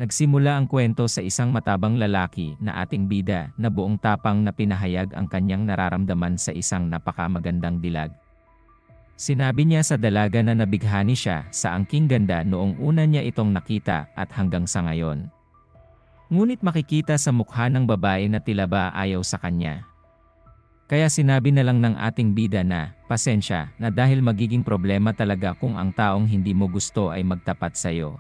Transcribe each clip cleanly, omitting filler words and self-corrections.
Nagsimula ang kwento sa isang matabang lalaki na ating bida na buong tapang na pinahayag ang kanyang nararamdaman sa isang napakamagandang dilag. Sinabi niya sa dalaga na nabighani siya sa angking ganda noong una niya itong nakita at hanggang sa ngayon. Ngunit makikita sa mukha ng babae na tila ba ayaw sa kanya. Kaya sinabi na lang ng ating bida na, pasensya na dahil magiging problema talaga kung ang taong hindi mo gusto ay magtapat sa'yo.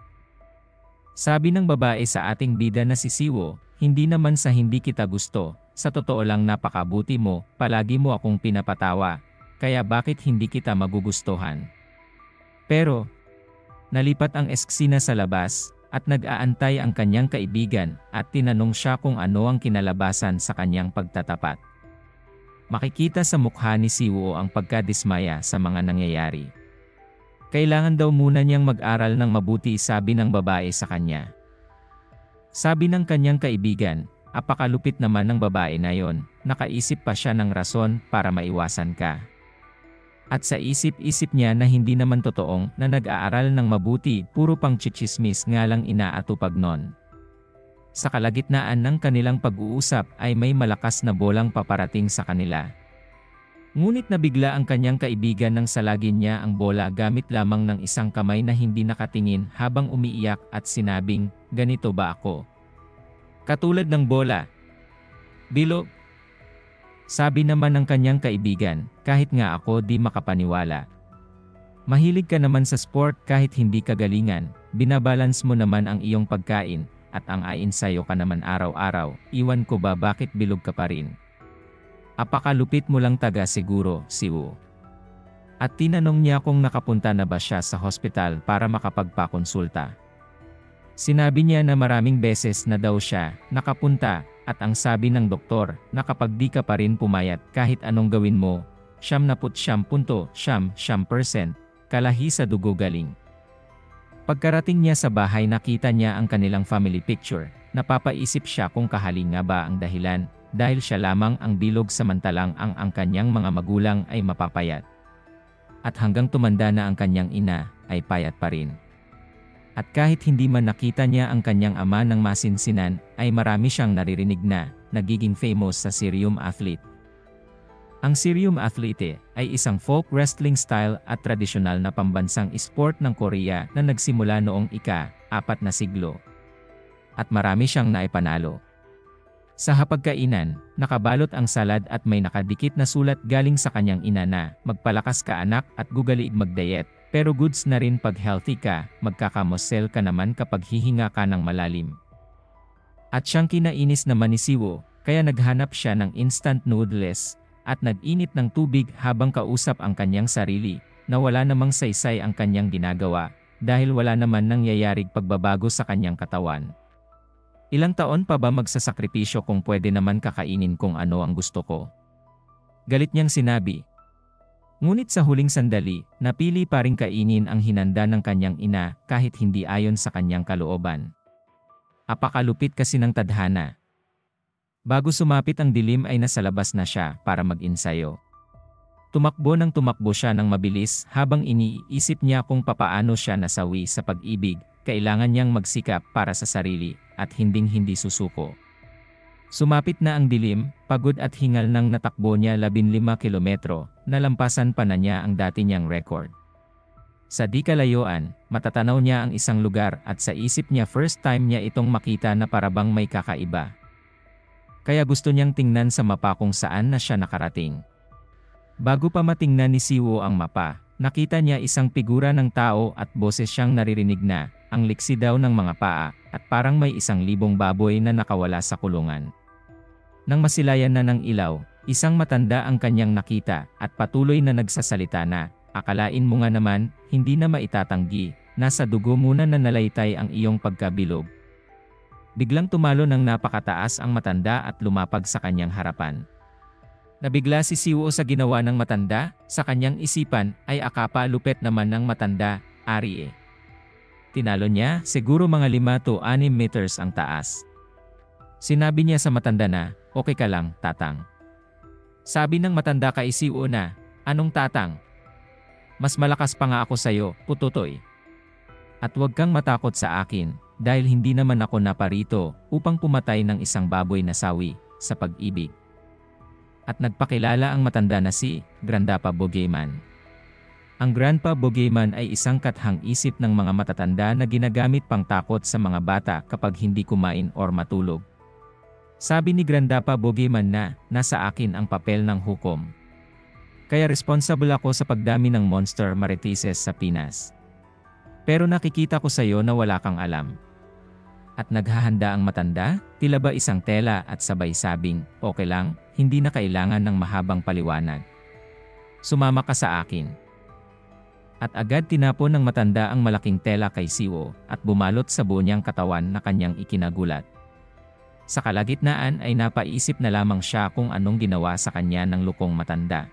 Sabi ng babae sa ating bida na si Siwo, hindi naman sa hindi kita gusto, sa totoo lang napakabuti mo, palagi mo akong pinapatawa, kaya bakit hindi kita magugustuhan? Pero, nalipat ang eksena sa labas, at nag-aantay ang kanyang kaibigan, at tinanong siya kung ano ang kinalabasan sa kanyang pagtatapat. Makikita sa mukha ni Siwo ang pagkadismaya sa mga nangyayari. Kailangan daw muna niyang mag-aral ng mabuti, sabi ng babae sa kanya. Sabi ng kanyang kaibigan, apakalupit naman ng babae na yon, nakaisip pa siya ng rason para maiwasan ka. At sa isip-isip niya na hindi naman totoong na nag-aaral ng mabuti, puro pang chichismis nga lang inaatupag nun. Sa kalagitnaan ng kanilang pag-uusap ay may malakas na bolang paparating sa kanila. Ngunit nabigla ang kanyang kaibigan nang salagin niya ang bola gamit lamang ng isang kamay na hindi nakatingin habang umiiyak at sinabing, ganito ba ako? Katulad ng bola. Bilog. Sabi naman ng kanyang kaibigan, kahit nga ako di makapaniwala. Mahilig ka naman sa sport kahit hindi kagalingan, binabalance mo naman ang iyong pagkain, at ang ain-sayo ka naman araw-araw, iwan ko ba bakit bilog ka pa rin? Apakalupit mo lang taga siguro, Siwo. At tinanong niya kung nakapunta na ba siya sa hospital para makapagpakonsulta. Sinabi niya na maraming beses na daw siya nakapunta at ang sabi ng doktor na kapag di ka pa rin pumayat kahit anong gawin mo, 99.9% kalahi sa dugo galing. Pagkarating niya sa bahay nakita niya ang kanilang family picture, napapaisip siya kung kahali nga ba ang dahilan. Dahil siya lamang ang bilog samantalang ang kanyang mga magulang ay mapapayat. At hanggang tumanda na ang kanyang ina, ay payat pa rin. At kahit hindi man nakita niya ang kanyang ama ng masinsinan, ay marami siyang naririnig na, nagiging famous sa Syrium athlete. Ang Syrium athlete ay isang folk wrestling style at tradisyonal na pambansang sport ng Korea na nagsimula noong ika-4 na siglo. At marami siyang naipanalo. Sa hapagkainan, nakabalot ang salad at may nakadikit na sulat galing sa kanyang ina na, magpalakas ka anak at gugaliig magdiet, pero goods na rin pag healthy ka, magkakamosel ka naman kapag hihinga ka ng malalim. At siyang kinainis naman ni Siwo, kaya naghanap siya ng instant noodles, at nag-init ng tubig habang kausap ang kanyang sarili, na wala namang saysay ang kanyang ginagawa, dahil wala naman nangyayarig pagbabago sa kanyang katawan. Ilang taon pa ba magsasakripisyo kung pwede naman kakainin kung ano ang gusto ko? Galit niyang sinabi. Ngunit sa huling sandali, napili pa ring kainin ang hinanda ng kanyang ina kahit hindi ayon sa kanyang kalooban. Apakalupit kasi ng tadhana. Bago sumapit ang dilim ay nasa labas na siya para mag-insayo. Tumakbo siya ng mabilis habang iniisip niya kung papaano siya nasawi sa pag-ibig. Kailangan niyang magsikap para sa sarili at hinding-hindi susuko. Sumapit na ang dilim, pagod at hingal nang natakbo niya 15 kilometro, nalampasan pa na niya ang dati niyang record. Sa di kalayuan, matatanaw niya ang isang lugar at sa isip niya first time niya itong makita na parabang may kakaiba. Kaya gusto niyang tingnan sa mapa kung saan na siya nakarating. Bago pa matingnan ni Siwo ang mapa, nakita niya isang figura ng tao at boses siyang naririnig na, ang liksi daw ng mga paa, at parang may 1,000 baboy na nakawala sa kulungan. Nang masilayan na ng ilaw, isang matanda ang kanyang nakita, at patuloy na nagsasalita na, akalain mo nga naman, hindi na maitatanggi, nasa dugo muna na nalaytay ang iyong pagkabilog. Biglang tumalo ng napakataas ang matanda at lumapag sa kanyang harapan. Nabigla si Siwo sa ginawa ng matanda, sa kanyang isipan ay akapa lupet naman ng matanda, ari eh. Tinalo niya, siguro mga 5 to 6 meters ang taas. Sinabi niya sa matanda na, okay ka lang, tatang. Sabi ng matanda kay Siwo na, anong tatang? Mas malakas pa nga ako sa'yo, pututoy. At huwag kang matakot sa akin, dahil hindi naman ako naparito upang pumatay ng isang baboy na sawi sa pag-ibig. At nagpakilala ang matanda na si Grandpa Bogeyman. Ang Grandpa Bogeyman ay isang kathang-isip ng mga matatanda na ginagamit pangtakot sa mga bata kapag hindi kumain or matulog. Sabi ni Grandpa Bogeyman na nasa akin ang papel ng hukom. Kaya responsible ako sa pagdami ng monster maritises sa Pinas. Pero nakikita ko sa iyo na wala kang alam. At naghahanda ang matanda, tila ba isang tela at sabay sabing, okay lang, hindi na kailangan ng mahabang paliwanag. Sumama ka sa akin. At agad tinapon ng matanda ang malaking tela kay Siwo at bumalot sa buo niyang katawan na kanyang ikinagulat. Sa kalagitnaan ay napaisip na lamang siya kung anong ginawa sa kanya ng lukong matanda.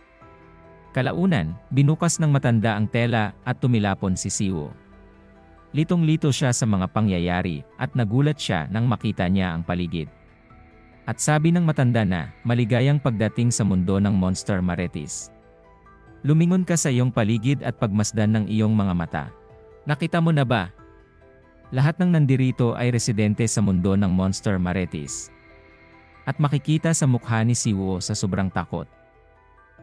Kalaunan, binukas ng matanda ang tela at tumilapon si Siwo. Litong-lito siya sa mga pangyayari at nagulat siya nang makita niya ang paligid. At sabi ng matanda na, maligayang pagdating sa mundo ng monster marites. Lumingon ka sa iyong paligid at pagmasdan ng iyong mga mata. Nakita mo na ba? Lahat ng nandirito ay residente sa mundo ng monster marites. At makikita sa mukha ni Siwo sa sobrang takot.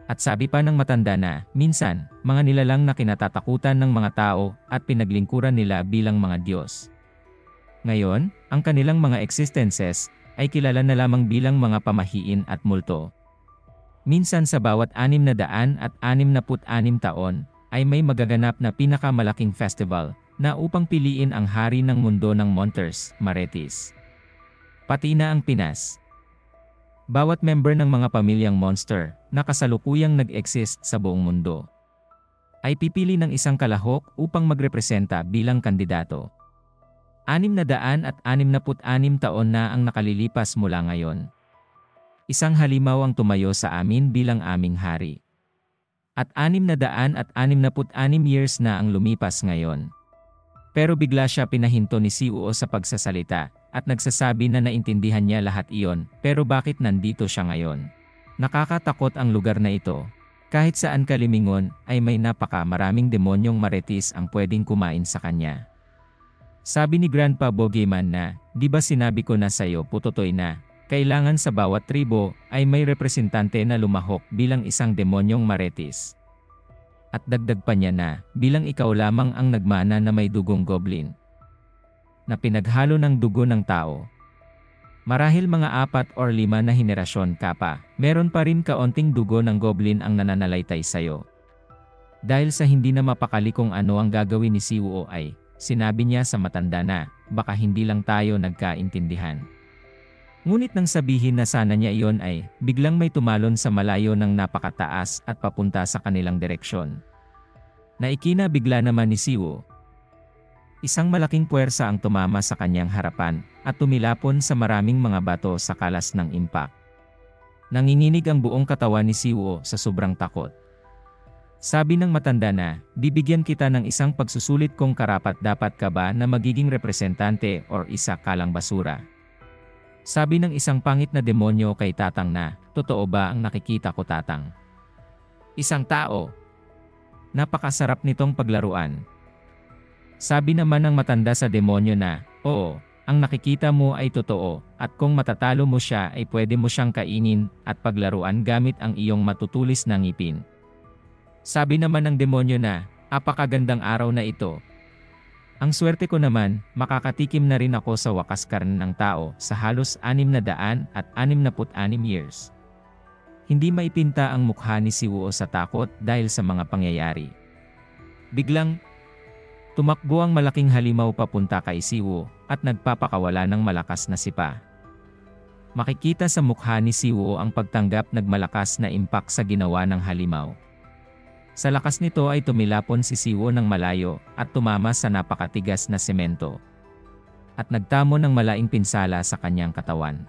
At sabi pa ng matanda na, minsan, mga nilalang na kinatatakutan ng mga tao at pinaglingkuran nila bilang mga Diyos. Ngayon, ang kanilang mga existences ay kilala na lamang bilang mga pamahiin at multo. Minsan sa bawat 666 taon ay may magaganap na pinakamalaking festival na upang piliin ang hari ng mundo ng monsters, marites. Pati na ang Pinas. Bawat member ng mga pamilyang monster na kasalukuyang nag-exist sa buong mundo ay pipili ng isang kalahok upang magrepresenta bilang kandidato. 666 taon na ang nakalilipas mula ngayon. Isang halimaw ang tumayo sa amin bilang aming hari. At 666 years na ang lumipas ngayon. Pero bigla siya pinahinto ni Siwo sa pagsasalita at nagsasabi na naintindihan niya lahat iyon, pero bakit nandito siya ngayon? Nakakatakot ang lugar na ito. Kahit saan ka limingon ay may napaka-maraming demonyong marites ang pwedeng kumain sa kanya. Sabi ni Grandpa Bogeyman na, di ba sinabi ko na sa'yo putotoy na, kailangan sa bawat tribo ay may representante na lumahok bilang isang demonyong marites. At dagdag pa niya na, bilang ikaw lamang ang nagmana na may dugong goblin na pinaghalo ng dugo ng tao. Marahil mga 4 or 5 na henerasyon ka pa, meron pa rin kaunting dugo ng goblin ang nananalaytay sa'yo. Dahil sa hindi na mapakali kung ano ang gagawin ni Siwo ay, sinabi niya sa matanda na, baka hindi lang tayo nagkaintindihan. Ngunit nang sabihin na sana niya iyon ay, biglang may tumalon sa malayo ng napakataas at papunta sa kanilang direksyon. Naikina bigla naman ni Siwo. Isang malaking puwersa ang tumama sa kanyang harapan at tumilapon sa maraming mga bato sa kalas ng impact. Nanginginig ang buong katawan ni Siwo sa sobrang takot. Sabi ng matanda na, bibigyan kita ng isang pagsusulit kung karapat-dapat ka ba na magiging representante or isa kalang basura. Sabi ng isang pangit na demonyo kay Tatang na, totoo ba ang nakikita ko Tatang? Isang tao. Napakasarap nitong paglaruan. Sabi naman ng matanda sa demonyo na, oo, ang nakikita mo ay totoo, at kung matatalo mo siya ay pwede mo siyang kainin at paglaruan gamit ang iyong matutulis na ngipin. Sabi naman ng demonyo na, apakagandang araw na ito. Ang swerte ko naman, makakatikim na rin ako sa wakas karne ng tao sa halos 666 years. Hindi maipinta ang mukha ni Siwo sa takot dahil sa mga pangyayari. Biglang, tumakbo ang malaking halimaw papunta kay Siwo at nagpapakawala ng malakas na sipa. Makikita sa mukha ni Siwo ang pagtanggap nagmalakas na impact sa ginawa ng halimaw. Sa lakas nito ay tumilapon si Siwo ng malayo at tumama sa napakatigas na semento. At nagtamo ng malaking pinsala sa kanyang katawan.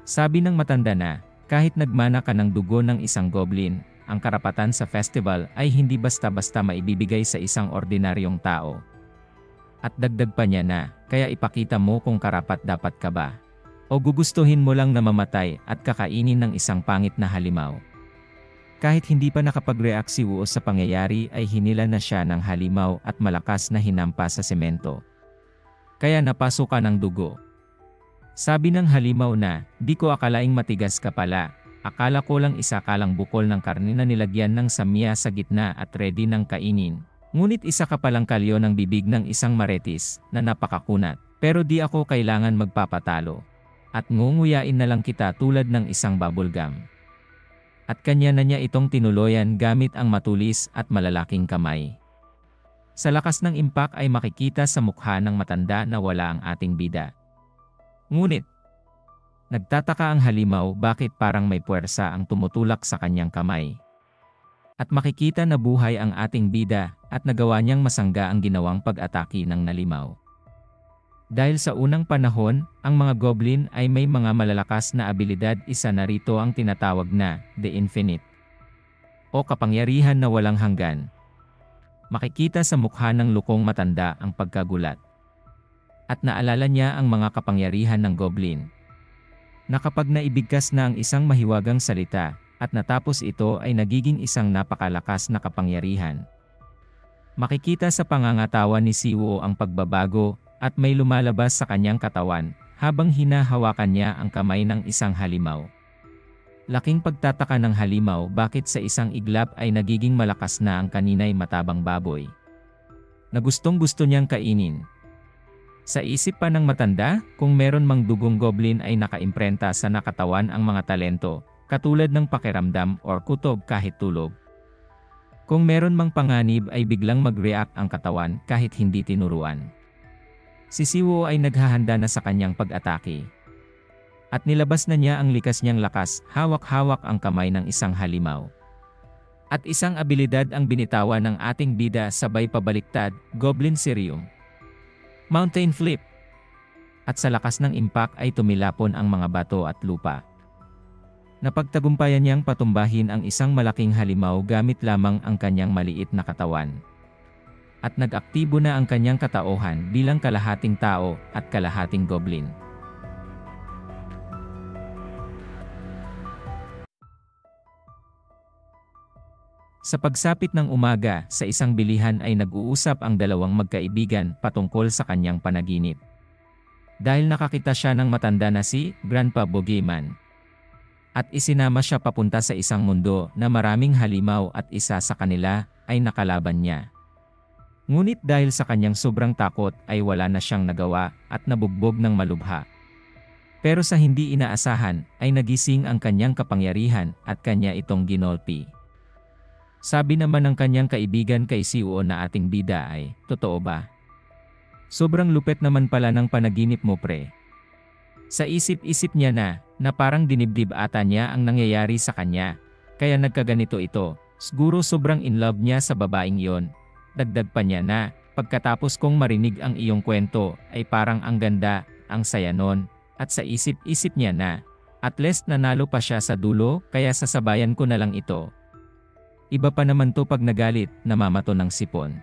Sabi ng matanda na, kahit nagmana ka ng dugo ng isang goblin, ang karapatan sa festival ay hindi basta-basta maibibigay sa isang ordinaryong tao. At dagdag pa niya na, kaya ipakita mo kung karapat-dapat ka ba. O gugustuhin mo lang na mamatay at kakainin ng isang pangit na halimaw. Kahit hindi pa nakapag-react si Wu sa pangyayari ay hinila na siya ng halimaw at malakas na hinampa sa semento. kaya napasukan ng dugo. Sabi ng halimaw na, di ko akalaing matigas ka pala. Akala ko lang isa kalang bukol ng karne na nilagyan ng samya sa gitna at ready ng kainin. Ngunit isa ka palang kalyo ng bibig ng isang maretis na napakakunat. Pero di ako kailangan magpapatalo. At ngunguyain na lang kita tulad ng isang bubblegum. At kanya na niya itong tinuloyan gamit ang matulis at malalaking kamay. Sa lakas ng impak ay makikita sa mukha ng matanda na wala ang ating bida. Ngunit, nagtataka ang halimaw bakit parang may puwersa ang tumutulak sa kanyang kamay. At makikita na buhay ang ating bida at nagawa niyang masangga ang ginawang pag-atake ng nalimaw. Dahil sa unang panahon, ang mga goblin ay may mga malalakas na abilidad, isa na rito ang tinatawag na The Infinite o kapangyarihan na walang hanggan. Makikita sa mukha ng lukong matanda ang pagkagulat. At naalala niya ang mga kapangyarihan ng goblin. Na kapag naibigkas na ang isang mahiwagang salita, at natapos ito ay nagiging isang napakalakas na kapangyarihan. Makikita sa pangangatawa ni Siwo ang pagbabago, at may lumalabas sa kanyang katawan, habang hinahawakan niya ang kamay ng isang halimaw. Laking pagtataka ng halimaw bakit sa isang iglap ay nagiging malakas na ang kanina'y matabang baboy. Na gustong-gusto niyang kainin. Sa isip pa ng matanda, kung meron mang dugong goblin ay nakaimprenta sa nakatawan ang mga talento, katulad ng pakiramdam or kutob kahit tulog. Kung meron mang panganib ay biglang mag-react ang katawan kahit hindi tinuruan. Si Siwo ay naghahanda na sa kanyang pag-atake. At nilabas na niya ang likas niyang lakas, hawak-hawak ang kamay ng isang halimaw. At isang abilidad ang binitawan ng ating bida sabay pabaliktad, Goblin Serum. Mountain Flip. At sa lakas ng impact ay tumilapon ang mga bato at lupa. Napagtagumpayan niyang patumbahin ang isang malaking halimaw gamit lamang ang kanyang maliit na katawan. At nag-aktibo na ang kanyang katauhan bilang kalahating tao at kalahating goblin. Sa pagsapit ng umaga, sa isang bilihan ay nag-uusap ang dalawang magkaibigan patungkol sa kanyang panaginip. Dahil nakakita siya ng matanda na si Grandpa Boogeyman. At isinama siya papunta sa isang mundo na maraming halimaw at isa sa kanila ay nakalaban niya. Ngunit dahil sa kanyang sobrang takot ay wala na siyang nagawa at nabugbog ng malubha. Pero sa hindi inaasahan ay nagising ang kanyang kapangyarihan at kanya itong ginolpi. Sabi naman ng kanyang kaibigan kay Siwo na ating bida ay, totoo ba? Sobrang lupet naman pala ng panaginip mo pre. Sa isip-isip niya na parang dinibdib ata niya ang nangyayari sa kanya, kaya nagkaganito ito, siguro sobrang in love niya sa babaeng yon. Dagdag pa niya na, pagkatapos kong marinig ang iyong kwento, ay parang ang ganda, ang saya nun, at sa isip-isip niya na, at least nanalo pa siya sa dulo, kaya sasabayan ko na lang ito. Iba pa naman to pag nagalit, namamato ng sipon.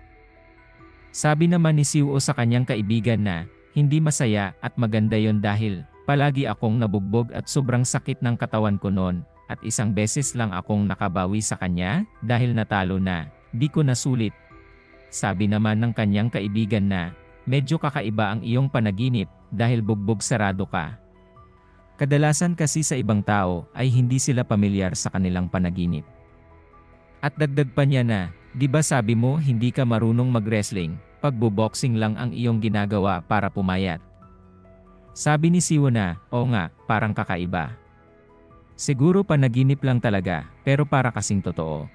Sabi naman ni Siwo sa kanyang kaibigan na, hindi masaya at maganda yon dahil, palagi akong nabugbog at sobrang sakit ng katawan ko noon, at isang beses lang akong nakabawi sa kanya, dahil natalo na, di ko nasulit. Sabi naman ng kanyang kaibigan na, medyo kakaiba ang iyong panaginip, dahil bugbog sarado ka. Kadalasan kasi sa ibang tao ay hindi sila pamilyar sa kanilang panaginip. At dagdag pa niya na, di ba sabi mo hindi ka marunong mag-wrestling, pagbo-boxing lang ang iyong ginagawa para pumayat. Sabi ni Siwo na, oo nga, parang kakaiba. Siguro panaginip lang talaga, pero para kasing totoo.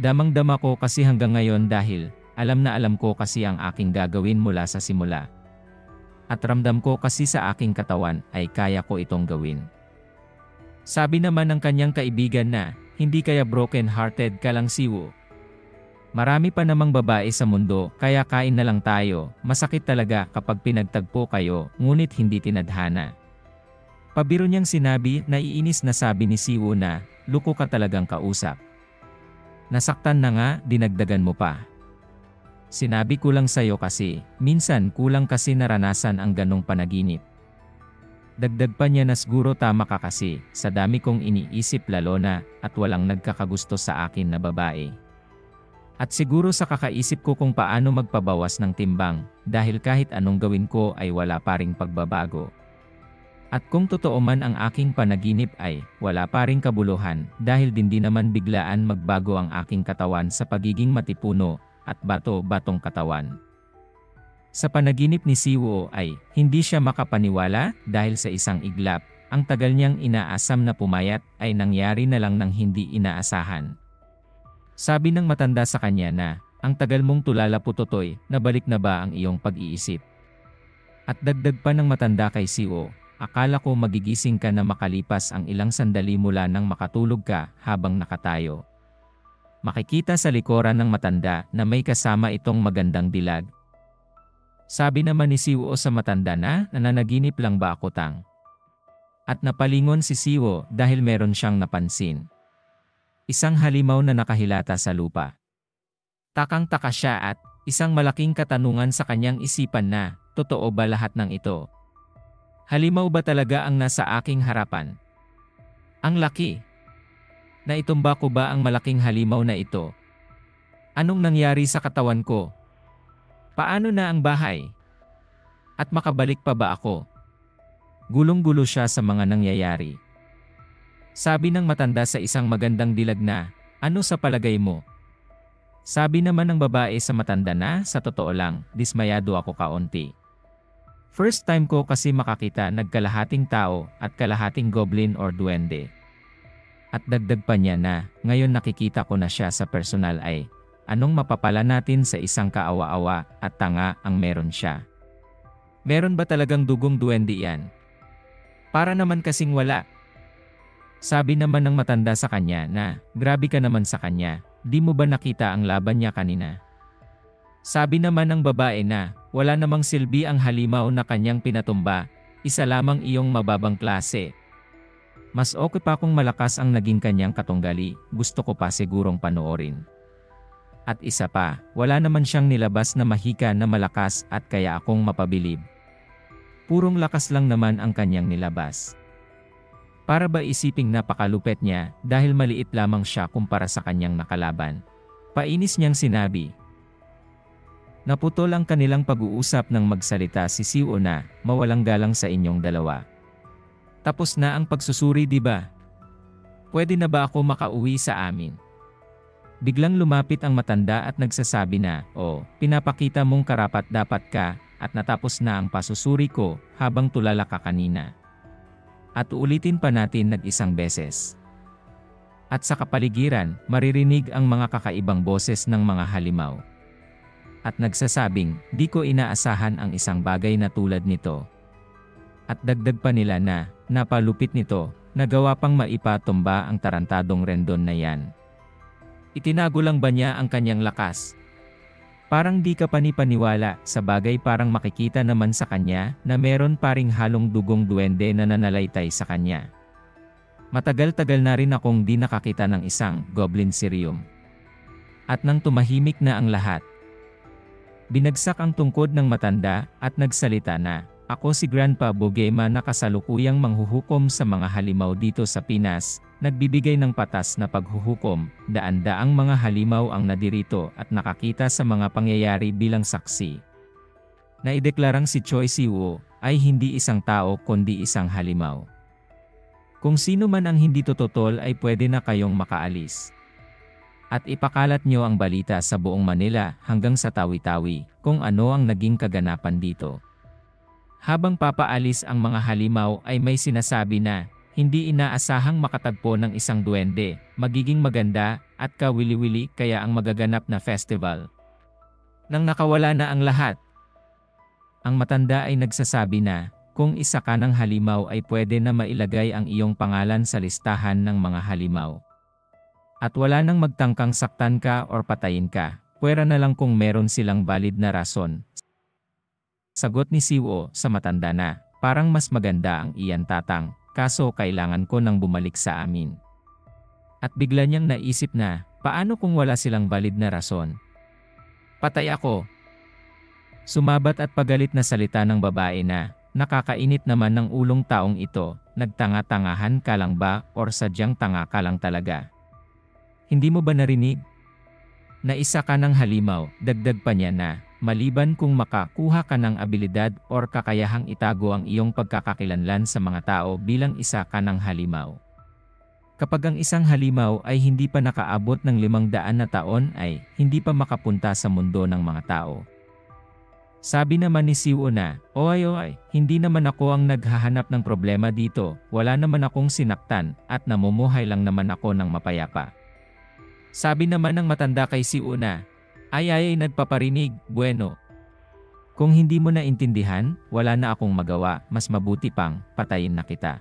Damang-dama ko kasi hanggang ngayon dahil, alam na alam ko kasi ang aking gagawin mula sa simula. At ramdam ko kasi sa aking katawan ay kaya ko itong gawin. Sabi naman ng kanyang kaibigan na, hindi kaya broken-hearted ka lang Siwo. Marami pa namang babae sa mundo, kaya kain na lang tayo, masakit talaga kapag pinagtagpo kayo, ngunit hindi tinadhana. Pabiro niyang sinabi na iinis na sabi ni Siwo na, luko ka talagang kausap. Nasaktan na nga, dinagdagan mo pa. Sinabi ko lang sa'yo kasi, minsan kulang kasi naranasan ang ganong panaginip. Dagdag pa niya na siguro tama ka kasi, sa dami kong iniisip lalo na, at walang nagkakagusto sa akin na babae. At siguro sa kakaisip ko kung paano magpabawas ng timbang, dahil kahit anong gawin ko ay wala pa ring pagbabago. At kung totoo man ang aking panaginip ay wala pa ring kabuluhan dahil din naman biglaan magbago ang aking katawan sa pagiging matipuno at bato-batong katawan. Sa panaginip ni Siwo ay hindi siya makapaniwala dahil sa isang iglap, ang tagal niyang inaasam na pumayat ay nangyari na lang ng hindi inaasahan. Sabi ng matanda sa kanya na, ang tagal mong tulala putotoy, nabalik na ba ang iyong pag-iisip? At dagdag pa ng matanda kay Siwo, akala ko magigising ka na makalipas ang ilang sandali mula nang makatulog ka habang nakatayo. Makikita sa likuran ng matanda na may kasama itong magandang dilag. Sabi naman ni Siwo sa matanda na nananaginip lang ba ako tang? At napalingon si Siwo dahil meron siyang napansin. Isang halimaw na nakahilata sa lupa. Takang-taka siya at isang malaking katanungan sa kanyang isipan na, totoo ba lahat ng ito? Halimaw ba talaga ang nasa aking harapan? Ang laki. Naitumba ko ba ang malaking halimaw na ito? Anong nangyari sa katawan ko? Paano na ang bahay? At makabalik pa ba ako? Gulong-gulo siya sa mga nangyayari. Sabi ng matanda sa isang magandang dilag na, ano sa palagay mo? Sabi naman ng babae sa matanda na, sa totoo lang, dismayado ako kaunti. First time ko kasi makakita nagkalahating tao at kalahating goblin or duwende. At dagdag pa niya na, ngayon nakikita ko na siya sa personal ay, anong mapapala natin sa isang kaawa-awa at tanga ang meron siya? Meron ba talagang dugong duwende yan? Para naman kasing wala. Sabi naman ng matanda sa kanya na, grabe ka naman sa kanya, di mo ba nakita ang laban niya kanina? Sabi naman ng babae na, wala namang silbi ang halimaw na kanyang pinatumba, isa lamang iyong mababang klase. Mas okay pa kung malakas ang naging kanyang katunggali, gusto ko pa sigurong panoorin. At isa pa, wala naman siyang nilabas na mahika na malakas at kaya akong mapabilib. Purong lakas lang naman ang kanyang nilabas. Para ba isiping napakalupet niya dahil maliit lamang siya kumpara sa kanyang nakalaban? Painis niyang sinabi. Naputol ang kanilang pag-uusap nang magsalita si Siwo na, mawalang galang sa inyong dalawa. Tapos na ang pagsusuri di ba? Pwede na ba ako makauwi sa amin? Biglang lumapit ang matanda at nagsasabi na, pinapakita mong karapat dapat ka at natapos na ang pasusuri ko habang tulala ka kanina. At uulitin pa natin nag-isang beses. At sa kapaligiran, maririnig ang mga kakaibang boses ng mga halimaw. At nagsasabing, di ko inaasahan ang isang bagay na tulad nito. At dagdag pa nila na, napalupit nito, nagawa pang maipatumba ang tarantadong rendon na yan. Itinago lang ba niya ang kanyang lakas? Parang di ka panipaniwala, sa bagay parang makikita naman sa kanya na meron pa ring halong dugong duwende na nananalaytay sa kanya. Matagal-tagal na rin akong di nakakita ng isang goblin serum. At nang tumahimik na ang lahat, binagsak ang tungkod ng matanda at nagsalita na, ako si Grandpa Bogema na kasalukuyang manghuhukom sa mga halimaw dito sa Pinas, nagbibigay ng patas na paghuhukom, daan-daang mga halimaw ang nadirito at nakakita sa mga pangyayari bilang saksi. Naideklarang si Choi Siwo ay hindi isang tao kundi isang halimaw. Kung sino man ang hindi tototol ay pwede na kayong makaalis. At ipakalat nyo ang balita sa buong Manila hanggang sa Tawi-Tawi kung ano ang naging kaganapan dito. Habang papaalis ang mga halimaw ay may sinasabi na, hindi inaasahang makatagpo ng isang duwende, magiging maganda at kawili-wili kaya ang magaganap na festival. Nang nakawala na ang lahat, ang matanda ay nagsasabi na, kung isa ka ng halimaw ay pwede na mailagay ang iyong pangalan sa listahan ng mga halimaw. At wala nang magtangkang saktan ka or patayin ka, pwera na lang kung meron silang valid na rason. Sagot ni Siwo sa matanda na, parang mas maganda ang iyan tatang, kaso kailangan ko nang bumalik sa amin. At bigla niyang naisip na, paano kung wala silang valid na rason? Patay ako. Sumabat at pagalit na salita ng babae na, nakakainit naman ng ulong taong ito, nagtanga-tangahan ka lang ba or sadyang tanga ka lang talaga? Hindi mo ba narinig? Na isa ka ng halimaw, dagdag pa niya na, maliban kung makakuha ka ng abilidad or kakayahang itago ang iyong pagkakakilanlan sa mga tao bilang isa ka ng halimaw. Kapag ang isang halimaw ay hindi pa nakaabot ng 500 na taon ay hindi pa makapunta sa mundo ng mga tao. Sabi naman ni Siwo na, oy, hindi naman ako ang naghahanap ng problema dito, wala naman akong sinaktan at namumuhay lang naman ako ng mapayapa. Sabi naman ng matanda kay Siwo na, ay nagpaparinig, bueno. Kung hindi mo naintindihan, wala na akong magawa, mas mabuti pang patayin na kita.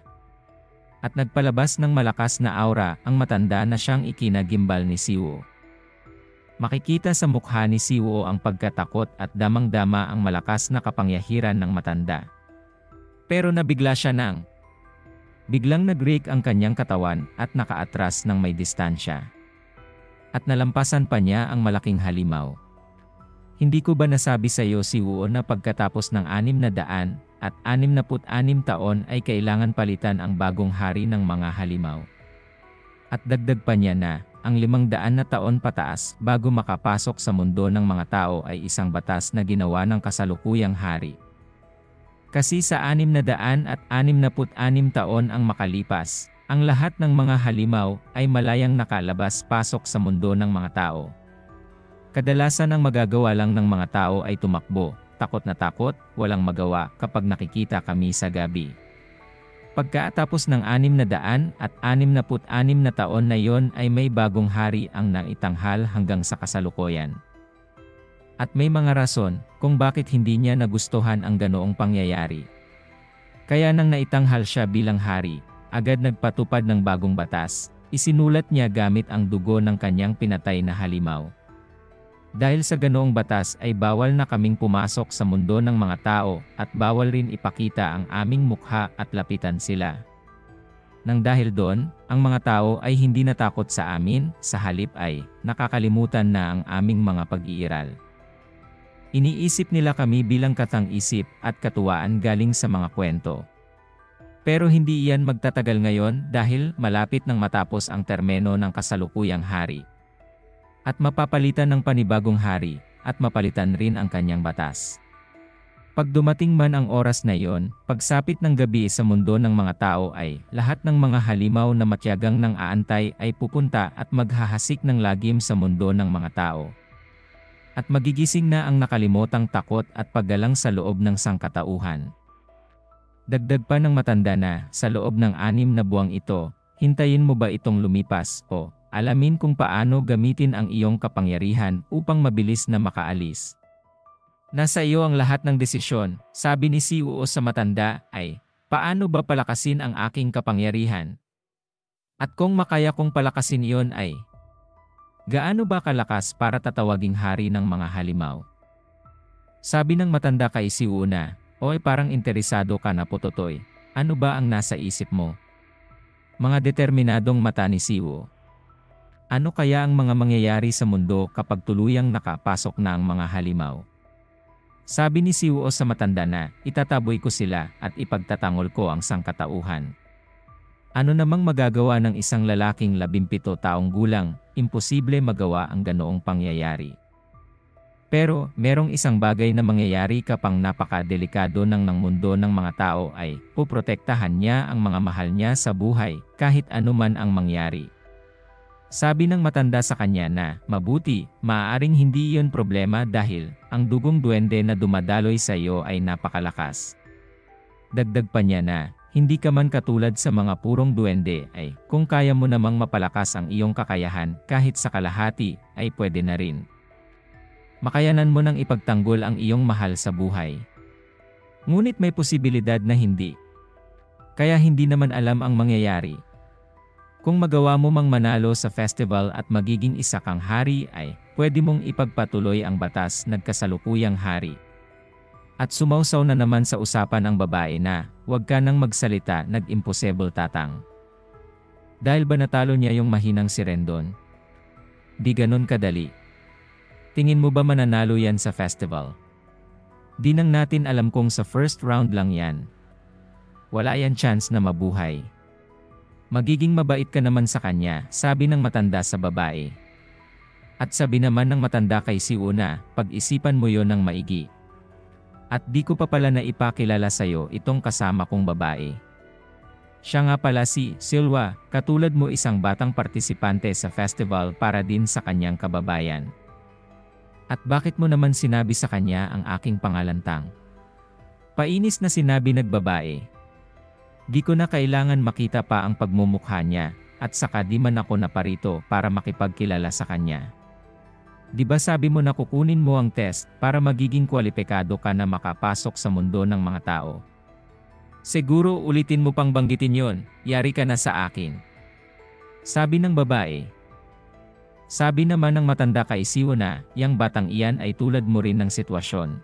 At nagpalabas ng malakas na aura ang matanda na siyang ikinagimbal ni Siwo. Makikita sa mukha ni Siwo ang pagkatakot at damang-dama ang malakas na kapangyarihan ng matanda. Pero nabigla siya nang biglang nag-rake ang kanyang katawan at nakaatras ng may distansya. At nalampasan pa niya ang malaking halimaw. Hindi ko ba nasabi sa iyo Siwo na pagkatapos ng 666 taon ay kailangan palitan ang bagong hari ng mga halimaw. At dagdag pa niya na, ang 500 na taon pataas bago makapasok sa mundo ng mga tao ay isang batas na ginawa ng kasalukuyang hari. Kasi sa 666 taon ang makalipas, ang lahat ng mga halimaw ay malayang nakalabas-pasok sa mundo ng mga tao. Kadalasan ang magagawa lang ng mga tao ay tumakbo, takot na takot, walang magawa kapag nakikita kami sa gabi. Pagkatapos ng 666 na taon na yon ay may bagong hari ang naitanghal hanggang sa kasalukuyan. At may mga rason kung bakit hindi niya nagustuhan ang ganoong pangyayari. Kaya nang naitanghal siya bilang hari, agad nagpatupad ng bagong batas, isinulat niya gamit ang dugo ng kanyang pinatay na halimaw. Dahil sa ganoong batas ay bawal na kaming pumasok sa mundo ng mga tao at bawal rin ipakita ang aming mukha at lapitan sila. Nang dahil doon, ang mga tao ay hindi natakot sa amin, sa halip ay nakakalimutan na ang aming mga pag-iiral. Iniisip nila kami bilang katang-isip at katuwaan galing sa mga kwento. Pero hindi iyan magtatagal ngayon dahil malapit nang matapos ang termino ng kasalukuyang hari. At mapapalitan ng panibagong hari, at mapalitan rin ang kanyang batas. Pag dumating man ang oras na iyon, pagsapit ng gabi sa mundo ng mga tao ay, lahat ng mga halimaw na matyagang nang aantay ay pupunta at maghahasik ng lagim sa mundo ng mga tao. At magigising na ang nakalimotang takot at paggalang sa loob ng sangkatauhan. Dagdag pa ng matanda na, sa loob ng 6 na buwang ito, hintayin mo ba itong lumipas o alamin kung paano gamitin ang iyong kapangyarihan upang mabilis na makaalis. Nasa iyo ang lahat ng desisyon, sabi ni Siwo sa matanda ay, paano ba palakasin ang aking kapangyarihan? At kung makaya kong palakasin iyon ay, gaano ba kalakas para tatawaging hari ng mga halimaw? Sabi ng matanda kay Siwo na, oy parang interesado ka na Pototoy, ano ba ang nasa isip mo? Mga determinadong mata ni Siwo. Ano kaya ang mga mangyayari sa mundo kapag tuluyang nakapasok na ang mga halimaw? Sabi ni Siwo sa matanda na, itataboy ko sila at ipagtatangol ko ang sangkatauhan. Ano namang magagawa ng isang lalaking 17 taong gulang, imposible magawa ang ganoong pangyayari. Pero, merong isang bagay na mangyayari kapang napakadelikado ng mundo ng mga tao ay, puprotektahan niya ang mga mahal niya sa buhay, kahit anuman ang mangyari. Sabi ng matanda sa kanya na, mabuti, maaaring hindi iyon problema dahil, ang dugong duwende na dumadaloy sa iyo ay napakalakas. Dagdag pa niya na, hindi ka man katulad sa mga purong duwende ay, kung kaya mo namang mapalakas ang iyong kakayahan kahit sa kalahati, ay pwede na rin. Makayanan mo nang ipagtanggol ang iyong mahal sa buhay. Ngunit may posibilidad na hindi. Kaya hindi naman alam ang mangyayari. Kung magawa mo mang manalo sa festival at magiging isa kang hari ay, pwede mong ipagpatuloy ang batas nagkasalukuyang hari. At sumausaw na naman sa usapan ang babae na, huwag ka nang magsalita, nag-impossible tatang. Dahil ba natalo niya yung mahinang si Rendon? Di ganon kadali. Tingin mo ba mananalo yan sa festival? Di nang natin alam kung sa first round lang yan. Wala yan chance na mabuhay. Magiging mabait ka naman sa kanya, sabi ng matanda sa babae. At sabi naman ng matanda kay Siuna, pag-isipan mo yon ng maigi. At di ko pa pala na ipakilala sa'yo itong kasama kong babae. Siya nga pala si Silwa, katulad mo isang batang partisipante sa festival para din sa kanyang kababayan. At bakit mo naman sinabi sa kanya ang aking pangalantang? Painis na sinabi nagbabae. Di ko na kailangan makita pa ang pagmumukha niya, at saka di man ako naparito para makipagkilala sa kanya. Di ba sabi mo na kukunin mo ang test para magiging kwalipikado ka na makapasok sa mundo ng mga tao? Siguro ulitin mo pang banggitin yon, yari ka na sa akin. Sabi ng babae. Sabi naman ng matanda kay Siuna, yang batang iyan ay tulad mo rin ng sitwasyon.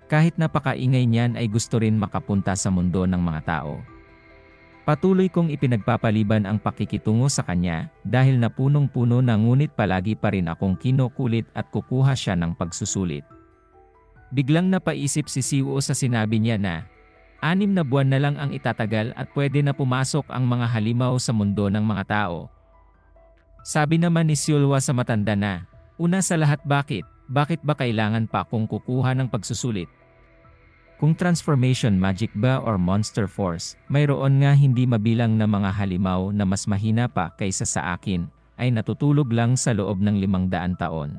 Kahit napakaingay niyan ay gusto rin makapunta sa mundo ng mga tao. Patuloy kong ipinagpapaliban ang pakikitungo sa kanya dahil na punong-puno na ngunit palagi pa rin akong kinukulit at kukuha siya ng pagsusulit. Biglang napaisip si Siwo sa sinabi niya na 6 na buwan na lang ang itatagal at pwede na pumasok ang mga halimaw sa mundo ng mga tao. Sabi naman ni Silwa sa matanda na, una sa lahat bakit ba kailangan pa akong kukuha ng pagsusulit? Kung transformation magic ba or monster force, mayroon nga hindi mabilang na mga halimaw na mas mahina pa kaysa sa akin, ay natutulog lang sa loob ng 500 taon.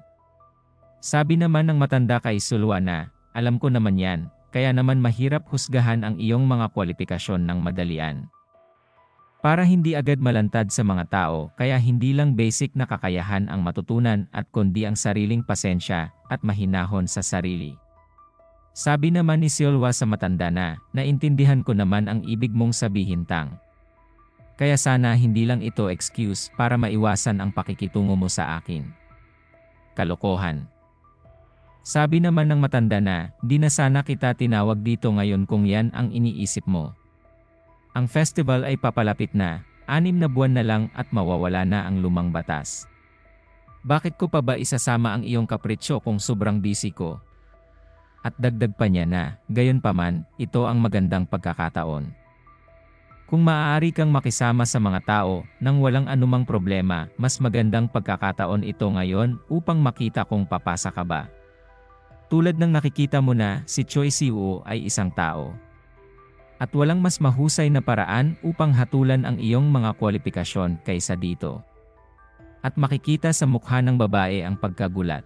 Sabi naman ng matanda kay Sulwa na, alam ko naman yan, kaya naman mahirap husgahan ang iyong mga kwalifikasyon ng madalian. Para hindi agad malantad sa mga tao, kaya hindi lang basic na kakayahan ang matutunan at kundi ang sariling pasensya at mahinahon sa sarili. Sabi naman ni Silwa sa matanda na, naintindihan ko naman ang ibig mong sabihin tang. Kaya sana hindi lang ito excuse para maiwasan ang pakikitungo mo sa akin. Kalokohan. Sabi naman ng matanda na, di na sana kita tinawag dito ngayon kung yan ang iniisip mo. Ang festival ay papalapit na, 6 na buwan na lang at mawawala na ang lumang batas. Bakit ko pa ba isasama ang iyong kapritsyo kung sobrang busy ko? At dagdag pa niya na, gayon pa man, ito ang magandang pagkakataon. Kung maaari kang makisama sa mga tao nang walang anumang problema, mas magandang pagkakataon ito ngayon upang makita kung papasa ka ba. Tulad ng nakikita mo na, si Choi Siwoo ay isang tao. At walang mas mahusay na paraan upang hatulan ang iyong mga kwalifikasyon kaysa dito. At makikita sa mukha ng babae ang pagkagulat.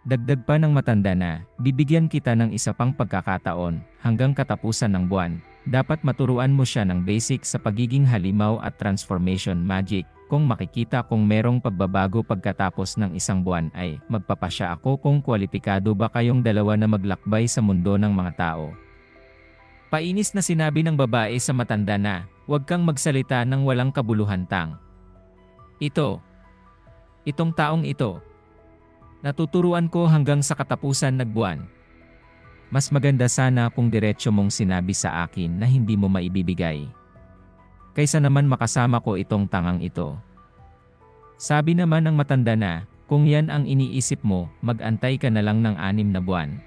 Dagdag pa ng matanda na, bibigyan kita ng isa pang pagkakataon hanggang katapusan ng buwan. Dapat maturuan mo siya ng basic sa pagiging halimaw at transformation magic. Kung makikita kung merong pagbabago pagkatapos ng isang buwan ay magpapasya ako kung kwalipikado ba kayong dalawa na maglakbay sa mundo ng mga tao. Painis na sinabi ng babae sa matanda na, huwag kang magsalita ng walang kabuluhan tang. Itong taong ito. Natuturuan ko hanggang sa katapusan ng buwan. Mas maganda sana kung diretso mong sinabi sa akin na hindi mo maibibigay. Kaysa naman makasama ko itong tangang ito. Sabi naman ng matanda na, kung yan ang iniisip mo, mag-antay ka na lang ng 6 na buwan.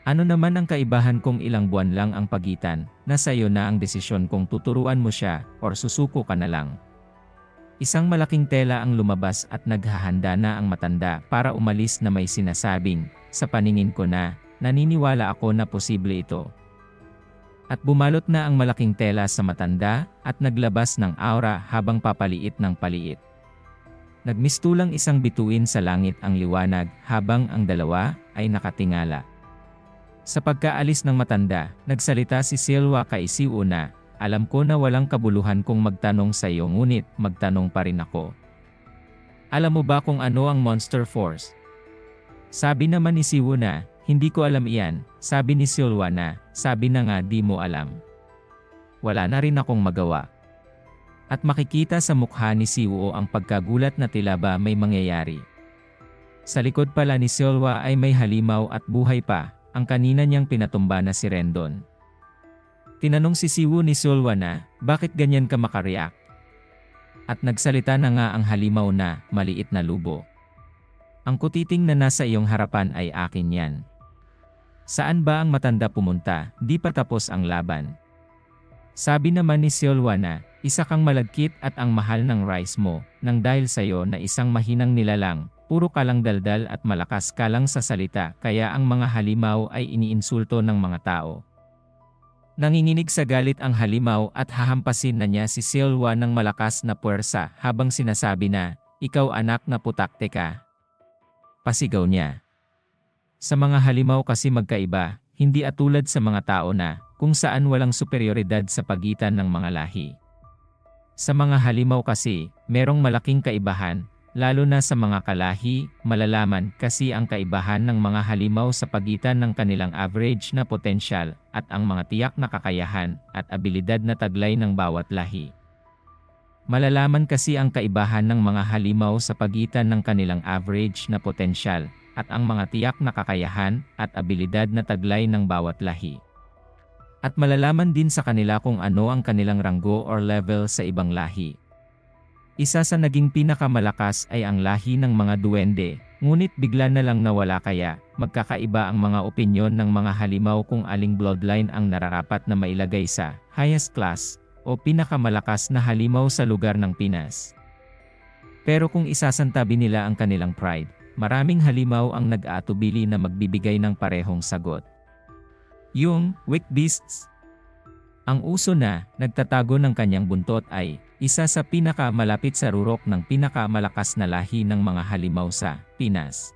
Ano naman ang kaibahan kung ilang buwan lang ang pagitan, nasa iyo na ang desisyon kung tuturuan mo siya or susuko ka na lang. Isang malaking tela ang lumabas at naghahanda na ang matanda para umalis na may sinasabing, sa paningin ko na, naniniwala ako na posible ito. At bumalot na ang malaking tela sa matanda at naglabas ng aura habang papaliit ng paliit. Nagmistulang isang bituin sa langit ang liwanag habang ang dalawa ay nakatingala. Sa pagkaalis ng matanda, nagsalita si Silwa kay Siuna, alam ko na walang kabuluhan kung magtanong sa iyo ngunit magtanong pa rin ako. Alam mo ba kung ano ang Monster Force? Sabi naman ni Siuna, hindi ko alam iyan. Sabi ni Silwa na, sabi na nga di mo alam. Wala na rin akong magawa. At makikita sa mukha ni Siwo ang pagkagulat na tila ba may mangyayari. Sa likod pala ni Silwa ay may halimaw at buhay pa, ang kanina niyang pinatumba na si Rendon. Tinanong si Siwo ni Silwa na, bakit ganyan ka makareact? At nagsalita na nga ang halimaw na, maliit na lubo. Ang kutiting na nasa iyong harapan ay akin yan. Saan ba ang matanda pumunta? Di pa tapos ang laban. Sabi naman ni Silwa na, Isa kang malagkit at ang mahal ng rice mo, nang dahil sa'yo na isang mahinang nilalang, puro ka lang daldal at malakas ka lang sa salita kaya ang mga halimaw ay iniinsulto ng mga tao. Nanginginig sa galit ang halimaw at hahampasin na niya si Silwa ng malakas na puwersa habang sinasabi na, "Ikaw anak na putakte ka." Pasigaw niya. Sa mga halimaw kasi magkaiba, hindi atulad sa mga tao na, kung saan walang superioridad sa pagitan ng mga lahi. Sa mga halimaw kasi, merong malaking kaibahan, lalo na sa mga kalahi, malalaman kasi ang kaibahan ng mga halimaw sa pagitan ng kanilang average na potensyal at ang mga tiyak na kakayahan at abilidad na taglay ng bawat lahi. Malalaman kasi ang kaibahan ng mga halimaw sa pagitan ng kanilang average na potensyal at ang mga tiyak na kakayahan at abilidad na taglay ng bawat lahi. At malalaman din sa kanila kung ano ang kanilang ranggo or level sa ibang lahi. Isa sa naging pinakamalakas ay ang lahi ng mga duwende, ngunit bigla na lang nawala kaya, magkakaiba ang mga opinyon ng mga halimaw kung aling bloodline ang nararapat na mailagay sa highest class o pinakamalakas na halimaw sa lugar ng Pinas. Pero kung isasantabi nila ang kanilang pride, maraming halimaw ang nag-aatubili na magbibigay ng parehong sagot. Yung weak beasts. Ang uso na nagtatago ng kanyang buntot ay isa sa pinakamalapit sa rurok ng pinakamalakas na lahi ng mga halimaw sa Pinas.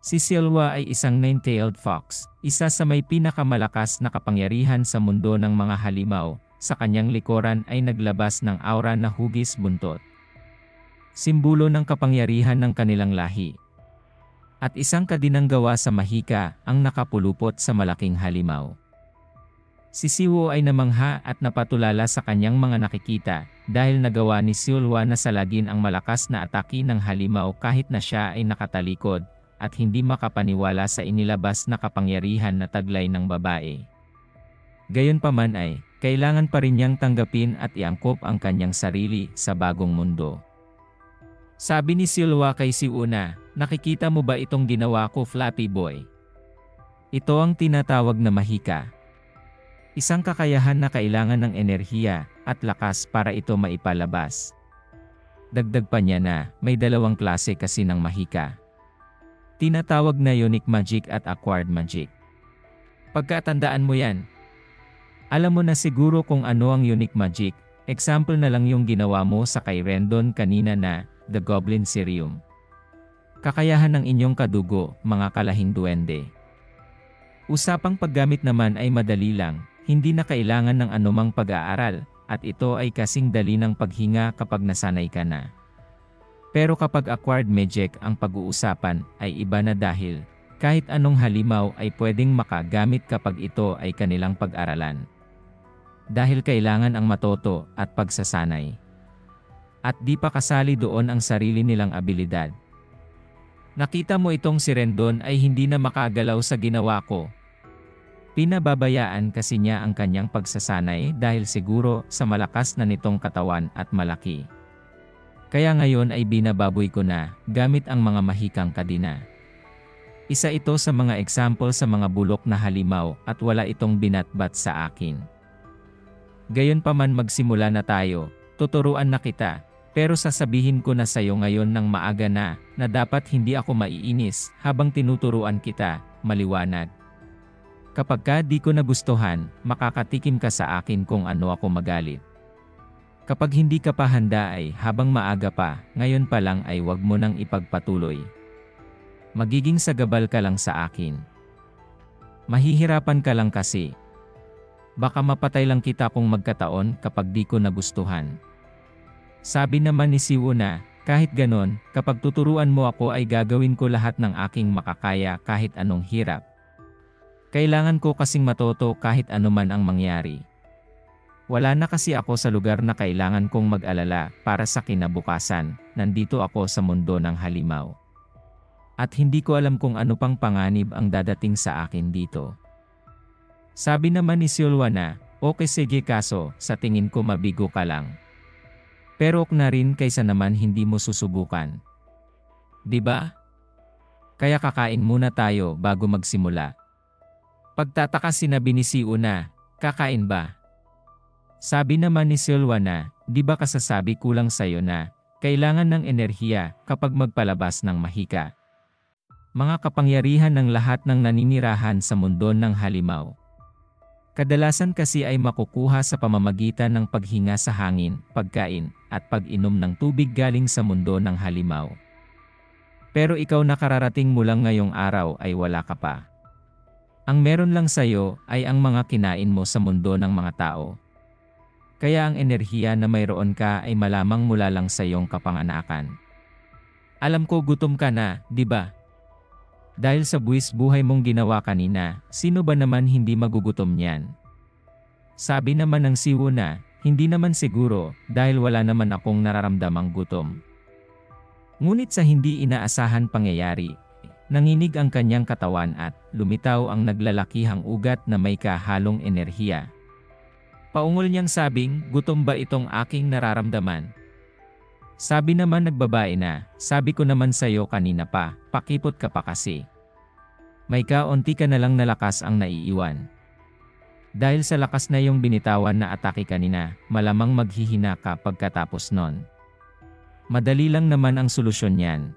Si Silwa ay isang nine-tailed fox, isa sa may pinakamalakas na kapangyarihan sa mundo ng mga halimaw. Sa kanyang likuran ay naglabas ng aura na hugis buntot. Simbolo ng kapangyarihan ng kanilang lahi. At isang kadinang gawa sa mahika ang nakapulupot sa malaking halimaw. Si Siwo ay namangha at napatulala sa kanyang mga nakikita dahil nagawa ni Silwa na salagin ang malakas na atake ng halimaw kahit na siya ay nakatalikod at hindi makapaniwala sa inilabas na kapangyarihan na taglay ng babae. Gayunpaman ay, kailangan pa rin niyang tanggapin at iangkop ang kanyang sarili sa bagong mundo. Sabi ni Silwa kay Siuna, "Nakikita mo ba itong ginawa ko, Flappy Boy? Ito ang tinatawag na mahika. Isang kakayahan na kailangan ng enerhiya at lakas para ito maipalabas." Dagdag pa niya na, may dalawang klase kasi ng mahika. Tinatawag na unique magic at acquired magic. Pagkatandaan mo yan. Alam mo na siguro kung ano ang unique magic, example na lang yung ginawa mo sa kay Rendon kanina na, The Goblin Serum. Kakayahan ng inyong kadugo, mga kalahing duwende. Usapang paggamit naman ay madali lang, hindi na kailangan ng anumang pag-aaral, at ito ay kasing dali ng paghinga kapag nasanay ka na. Pero kapag acquired magic ang pag-uusapan, ay iba na dahil, kahit anong halimaw ay pwedeng makagamit kapag ito ay kanilang pag-aralan. Dahil kailangan ang matoto at pagsasanay. At di pa kasali doon ang sarili nilang abilidad. Nakita mo itong si Rendon ay hindi na makagalaw sa ginawa ko. Pinababayaan kasi niya ang kanyang pagsasanay dahil siguro sa malakas na nitong katawan at malaki. Kaya ngayon ay binababoy ko na, gamit ang mga mahikang kadina. Isa ito sa mga example sa mga bulok na halimaw at wala itong binatbat sa akin. Gayunpaman magsimula na tayo, tuturuan na kita. Pero sasabihin ko na sa'yo ngayon ng maaga na dapat hindi ako maiinis habang tinuturuan kita, maliwanag. Kapag ka di ko nagustuhan, makakatikim ka sa akin kung ano ako magalit. Kapag hindi ka pa handa ay habang maaga pa, ngayon pa lang ay wag mo nang ipagpatuloy. Magiging sagabal ka lang sa akin. Mahihirapan ka lang kasi. Baka mapatay lang kita kung magkataon kapag di ko nagustuhan. Sabi naman ni Siwo na, kahit ganon, kapag tuturuan mo ako ay gagawin ko lahat ng aking makakaya kahit anong hirap. Kailangan ko kasing matoto kahit anuman ang mangyari. Wala na kasi ako sa lugar na kailangan kong mag-alala para sa kinabukasan, nandito ako sa mundo ng halimaw. At hindi ko alam kung ano pang panganib ang dadating sa akin dito. Sabi naman ni Silwa na, okay sige kaso, sa tingin ko mabigo ka lang. Pero ok na rin kaysa naman hindi mo susubukan. Diba? Kaya kakain muna tayo bago magsimula. Pagtataka sinabi ni Siu na, kakain ba? Sabi naman ni Silwa na, di ba kasasabi kulang sa'yo na, kailangan ng enerhiya kapag magpalabas ng mahika. Mga kapangyarihan ng lahat ng naninirahan sa mundo ng halimaw. Kadalasan kasi ay makukuha sa pamamagitan ng paghinga sa hangin, pagkain, at pag-inom ng tubig galing sa mundo ng halimaw. Pero ikaw na kararating mo lang ngayong araw ay wala ka pa. Ang meron lang sa'yo ay ang mga kinain mo sa mundo ng mga tao. Kaya ang enerhiya na mayroon ka ay malamang mula lang sa iyong kapanganakan. Alam ko gutom ka na, di ba? Dahil sa buwis buhay mong ginawa kanina, sino ba naman hindi magugutom niyan? Sabi naman ng Siwu na, hindi naman siguro dahil wala naman akong nararamdamang gutom. Ngunit sa hindi inaasahan pangyayari, nanginig ang kanyang katawan at lumitaw ang naglalakihang ugat na may kahalong enerhiya. Paungol niyang sabing, gutom ba itong aking nararamdaman? Sabi naman nagbabae na, sabi ko naman sa'yo kanina pa, pakipot ka pa kasi. May kaunti ka na lang na lakas ang naiiwan. Dahil sa lakas na iyong binitawan na atake kanina, malamang maghihina ka pagkatapos nun. Madali lang naman ang solusyon niyan.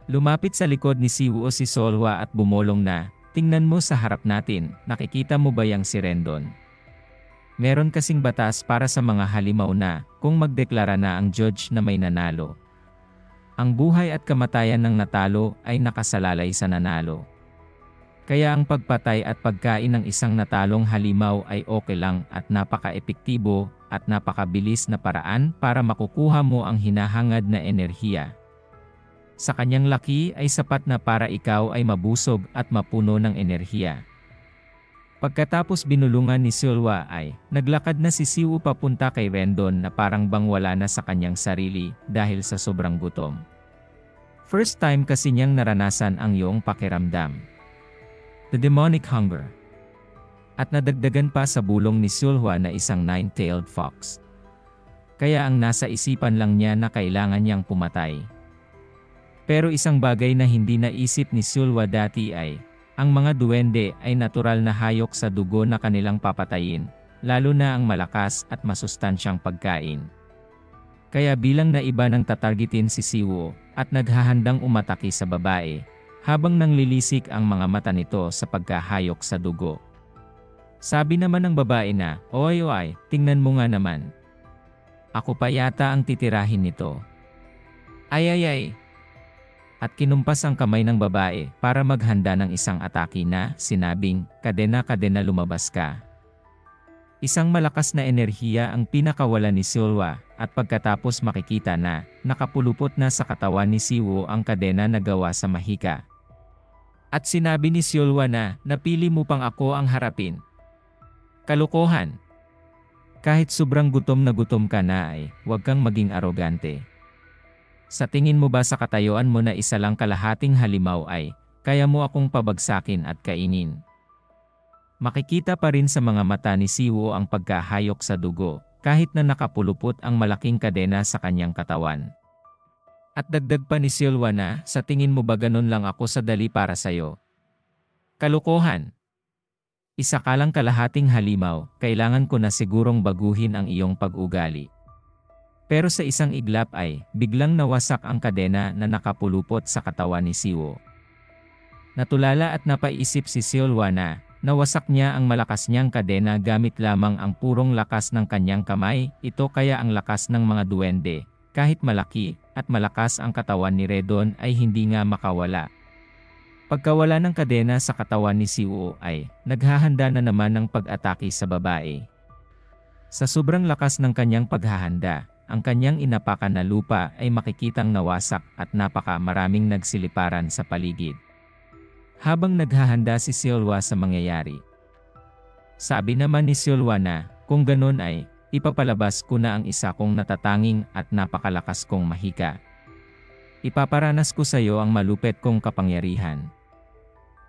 Lumapit sa likod ni Siwu o si Solwa at bumolong na, tingnan mo sa harap natin, nakikita mo ba yang si Rendon? Meron kasing batas para sa mga halimaw na, kung magdeklara na ang judge na may nanalo. Ang buhay at kamatayan ng natalo ay nakasalalay sa nanalo. Kaya ang pagpatay at pagkain ng isang natalong halimaw ay okay lang at napaka-epektibo at napakabilis na paraan para makukuha mo ang hinahangad na enerhiya. Sa kanyang laki ay sapat na para ikaw ay mabusog at mapuno ng enerhiya. Pagkatapos binulungan ni Silwa ay, naglakad na si Siwu papunta kay Rendon na parang bang wala na sa kanyang sarili dahil sa sobrang gutom. First time kasi niyang naranasan ang iyong pakiramdam. The demonic hunger. At nadagdagan pa sa bulong ni Silwa na isang nine-tailed fox. Kaya ang nasa isipan lang niya na kailangan niyang pumatay. Pero isang bagay na hindi naisip ni Silwa dati ay, ang mga duwende ay natural na hayok sa dugo na kanilang papatayin, lalo na ang malakas at masustansyang pagkain. Kaya bilang naiba ng tatargetin si Siwu, at naghahandang umatake sa babae, habang nanglilisik ang mga mata nito sa pagkahayok sa dugo. Sabi naman ng babae na, oy, tingnan mo nga naman. Ako pa yata ang titirahin nito. Ay. At kinumpas ang kamay ng babae para maghanda ng isang atake na sinabing, kadena lumabas ka. Isang malakas na enerhiya ang pinakawala ni Silwa at pagkatapos makikita na nakapulupot na sa katawan ni Siwu ang kadena na gawa sa mahika. At sinabi ni Silwa na napili mo pang ako ang harapin. Kalokohan. Kahit sobrang gutom na gutom ka na ay huwag kang maging arogante. Sa tingin mo ba sa katayuan mo na isa lang kalahating halimaw ay, kaya mo akong pabagsakin at kainin? Makikita pa rin sa mga mata ni Siwu ang pagkahayok sa dugo, kahit na nakapulupot ang malaking kadena sa kanyang katawan. At dagdag pa ni Silwa na, sa tingin mo ba ganun lang ako sa dali para sa'yo? Kalokohan! Isa ka lang kalahating halimaw, kailangan ko na sigurong baguhin ang iyong pag-ugali. Pero sa isang iglap ay, biglang nawasak ang kadena na nakapulupot sa katawan ni Siwu. Natulala at napaisip si Silwa na, nawasak niya ang malakas niyang kadena gamit lamang ang purong lakas ng kanyang kamay, ito kaya ang lakas ng mga duwende, kahit malaki at malakas ang katawan ni Rendon ay hindi nga makawala. Pagkawala ng kadena sa katawan ni Siwu ay, naghahanda na naman ng pag-atake sa babae. Sa sobrang lakas ng kanyang paghahanda, ang kanyang inapakan na lupa ay makikitang nawasak at napaka-maraming nagsiliparan sa paligid. Habang naghahanda si Silwa sa mangyayari. Sabi naman ni Silwa na, kung ganun ay, ipapalabas ko na ang isa kong natatanging at napakalakas kong mahika. Ipaparanas ko sa iyo ang malupet kong kapangyarihan.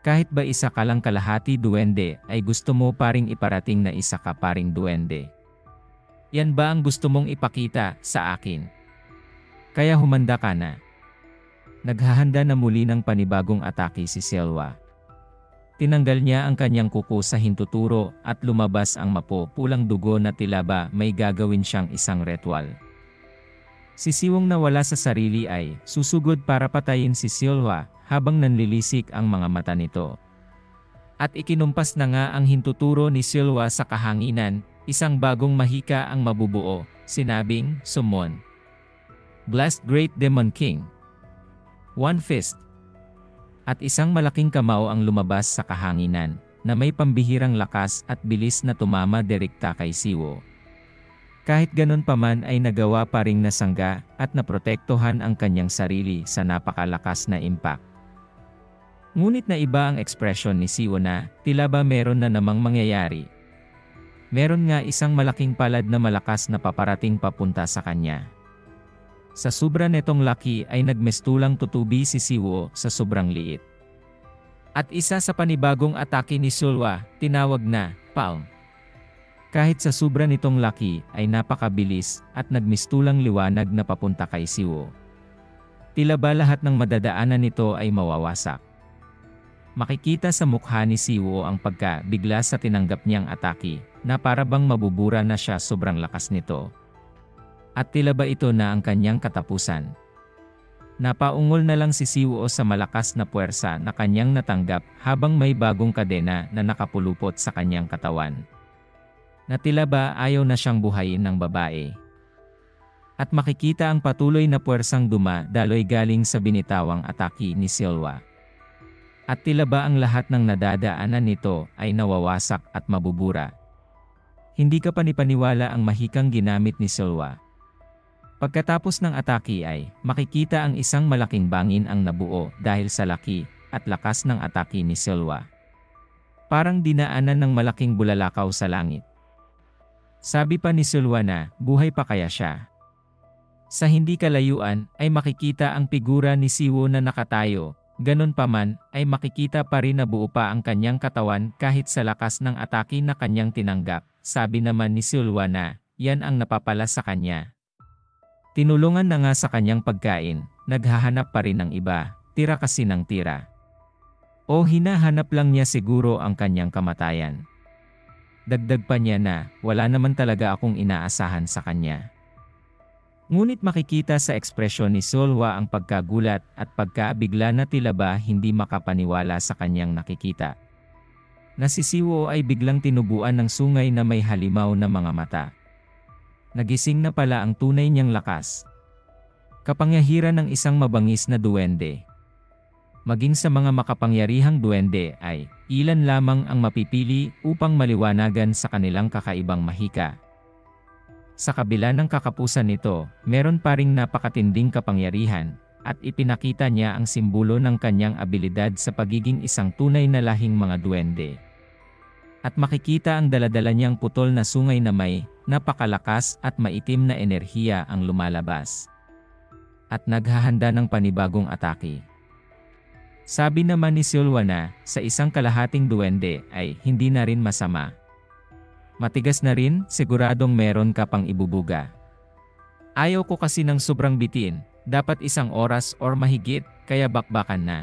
Kahit ba isa ka lang kalahati duwende ay gusto mo paring iparating na isa ka paring duwende. Yan ba ang gusto mong ipakita sa akin? Kaya humanda ka na. Naghahanda na muli ng panibagong atake si Silwa. tinanggal niya ang kanyang kuko sa hintuturo at lumabas ang mapupulang dugo na tila ba may gagawin siyang isang ritual. Si Siwong na wala sa sarili ay susugod para patayin si Silwa habang nanlilisik ang mga mata nito. At ikinumpas na nga ang hintuturo ni Silwa sa kahanginan, isang bagong mahika ang mabubuo, sinabing, "Summon. Blast Great Demon King." One fist. At isang malaking kamao ang lumabas sa kahanginan, na may pambihirang lakas at bilis na tumama direkta kay Siwo. Kahit ganun pa man ay nagawa pa ring nasangga at naprotektohan ang kanyang sarili sa napakalakas na impact. Ngunit na iba ang ekspresyon ni Siwo na, tila ba meron na namang mangyayari. Meron nga isang malaking palad na malakas na paparating papunta sa kanya. Sa sobra netong laki ay nagmestulang tutubi si Siwo sa sobrang liit. At isa sa panibagong atake ni Silwa, tinawag na, Palm. Kahit sa sobra nitong laki ay napakabilis at nagmistulang liwanag na papunta kay Siwo. Tila ba lahat ng madadaanan nito ay mawawasak. Makikita sa mukha ni Siwo ang pagkabigla sa tinanggap niyang atake, na para bang mabubura na siya sobrang lakas nito. At tila ba ito na ang kanyang katapusan. Napaungol na lang si Siwo sa malakas na puwersa na kanyang natanggap habang may bagong kadena na nakapulupot sa kanyang katawan. Na tila ba ayaw na siyang buhayin ng babae. At makikita ang patuloy na puwersang dumadaloy galing sa binitawang atake ni Silwa. At tila ba ang lahat ng nadadaanan nito ay nawawasak at mabubura. Hindi ka panipaniwala ang mahikang ginamit ni Silwa. Pagkatapos ng atake ay makikita ang isang malaking bangin ang nabuo dahil sa laki at lakas ng atake ni Silwa. Parang dinaanan ng malaking bulalakaw sa langit. Sabi pa ni Silwa na buhay pa kaya siya. Sa hindi kalayuan ay makikita ang figura ni Siwo na nakatayo, ganun pa man ay makikita pa rin na buo pa ang kanyang katawan kahit sa lakas ng atake na kanyang tinanggap. Sabi naman ni Silwa na yan ang napapala sa kanya. Tinulungan na nga sa kanyang pagkain, naghahanap pa rin ng iba, tira kasi ng tira. O hinahanap lang niya siguro ang kanyang kamatayan. Dagdag pa niya na, wala naman talaga akong inaasahan sa kanya. Ngunit makikita sa ekspresyon ni Silwa ang pagkagulat at pagkabigla na tila ba hindi makapaniwala sa kanyang nakikita. Na si Siwo ay biglang tinubuan ng sungay na may halimaw na mga mata. Nagising na pala ang tunay niyang lakas. Kapangyarihan ng isang mabangis na duwende. Maging sa mga makapangyarihang duwende ay ilan lamang ang mapipili upang maliwanagan sa kanilang kakaibang mahika. Sa kabila ng kakapusan nito, meron pa ring napakatinding kapangyarihan at ipinakita niya ang simbolo ng kanyang abilidad sa pagiging isang tunay na lahing mga duwende. At makikita ang daladala niyang putol na sungay na may napakalakas at maitim na enerhiya ang lumalabas. At naghahanda ng panibagong atake. Sabi naman ni Silwa na sa isang kalahating duwende ay hindi na rin masama. Matigas na rin, siguradong meron ka pang ibubuga. Ayaw ko kasi ng sobrang bitin, dapat 1 oras or mahigit, kaya bakbakan na.